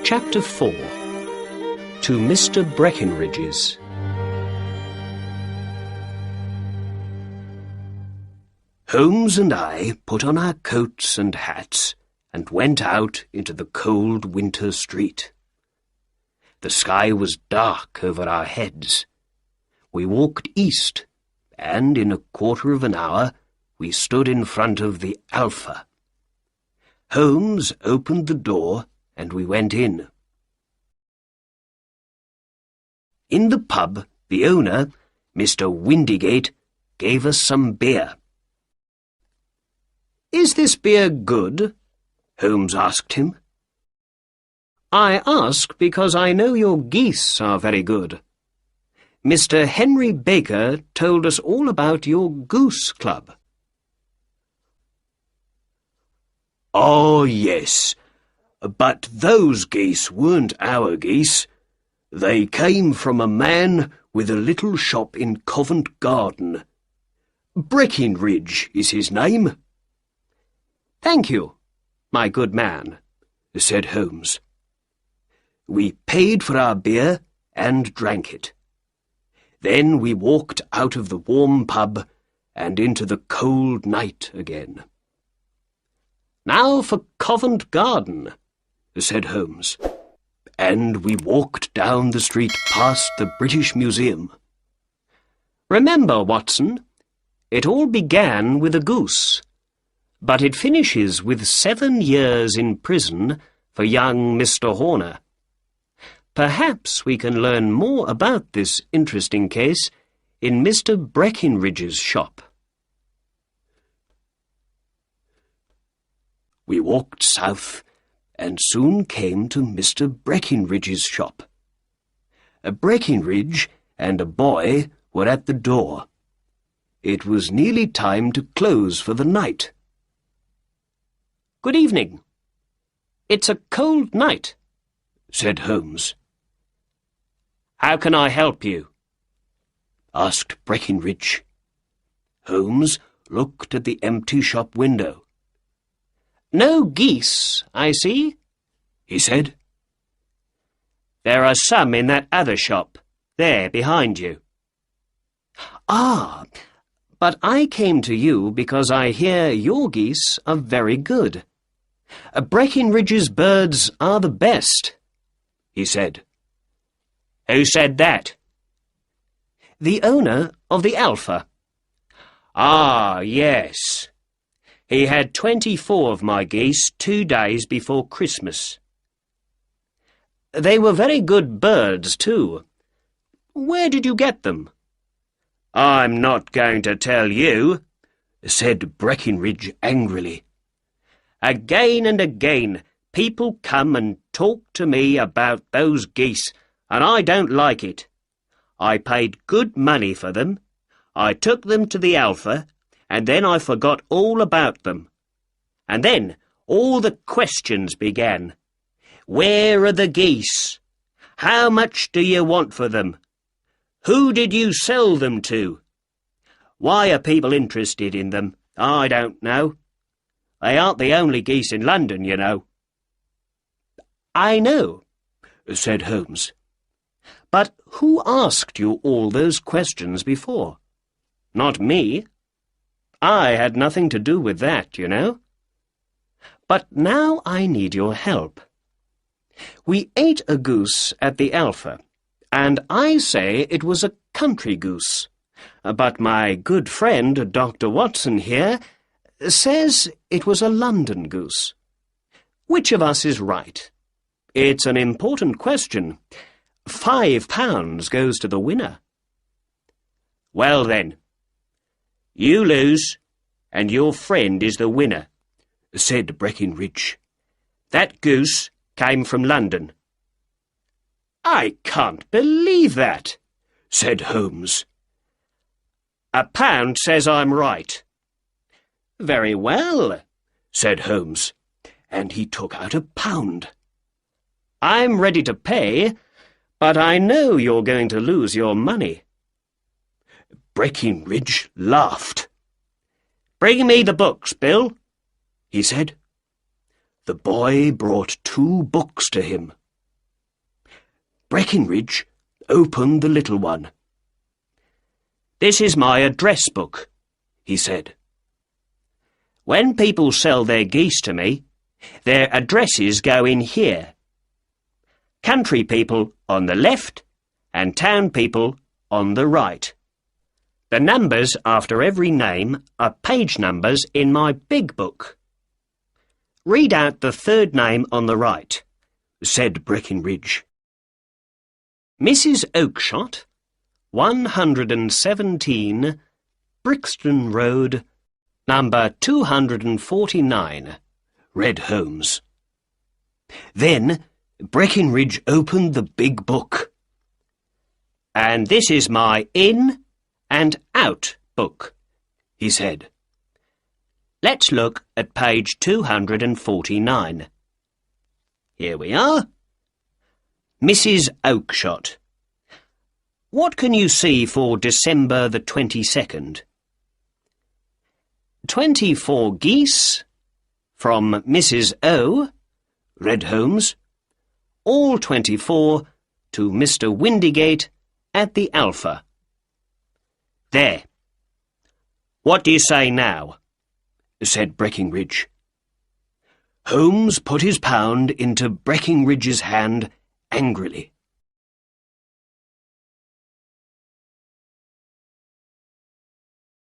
Chapter 4. To Mr. Breckenridge's. Holmes and I put on our coats and hats and went out into the cold winter street. The sky was dark over our heads. We walked east, and in a quarter of an hour we stood in front of the Alpha. Holmes opened the door, and we went in. In the pub, the owner, Mr. Windigate, gave us some beer. "Is this beer good?" Holmes asked him. "I ask because I know your geese are very good. Mr. Henry Baker told us all about your goose club." "Oh, yes, but those geese weren't our geese. They came from a man with a little shop in Covent Garden. Breckenridge is his name." "Thank you, my good man," said Holmes. We paid for our beer and drank it. Then we walked out of the warm pub and into the cold night again. "Now for Covent Garden," said Holmes. And we walked down the street past the British Museum. "Remember, Watson, it all began with a goose, but it finishes with 7 years in prison for young Mr. Horner. Perhaps we can learn more about this interesting case in Mr. Breckenridge's shop." We walked south and soon came to Mr. Breckenridge's shop. Breckenridge and a boy were at the door. It was nearly time to close for the night. "Good evening. It's a cold night," said Holmes. "How can I help you?" asked Breckenridge. Holmes looked at the empty shop window. "No geese, I see," he said. "There are some in that other shop, there behind you." "Ah, but I came to you because I hear your geese are very good. Breckenridge's birds are the best," he said. "Who said that?" "The owner of the Alpha." "Ah, yes. He had 24 of my geese 2 days before Christmas. They were very good birds, too. Where did you get them?" "I'm not going to tell you," said Breckenridge angrily. "Again and again people come and talk to me about those geese, and I don't like it. I paid good money for them. I took them to the Alpha, and then I forgot all about them. And then all the questions began. Where are the geese? How much do you want for them? Who did you sell them to? Why are people interested in them? I don't know. They aren't the only geese in London, you know." "I know," said Holmes. "But who asked you all those questions before?" "Not me. I had nothing to do with that, you know. But now I need your help. We ate a goose at the Alpha, and I say it was a country goose. But my good friend, Dr. Watson here, says it was a London goose. Which of us is right? It's an important question. £5 goes to the winner." "Well then, you lose, and your friend is the winner," said Breckenridge. "That goose came from London." "I can't believe that," said Holmes. "£1 says I'm right." "Very well," said Holmes, and he took out £1. "I'm ready to pay, but I know you're going to lose your money." Breckenridge laughed. "Bring me the books, Bill," he said. The boy brought 2 books to him. Breckinridge opened the little one. "This is my address book," he said. "When people sell their geese to me, their addresses go in here. Country people on the left and town people on the right. The numbers after every name are page numbers in my big book. Read out the third name on the right," said Breckinridge. "Mrs. Oakshott, 117 Brixton Road, number 249, read Holmes. Then Breckinridge opened the big book. "And this is my in and out book," he said. "Let's look at page 249. Here we are. Mrs. Oakshott. What can you see for December the 22nd? 24 geese from Mrs. O, read Holmes. all 24 to Mr. Windigate at the Alpha. There. What do you say now?" said Breckinridge. Holmes put his pound into Breckinridge's hand angrily.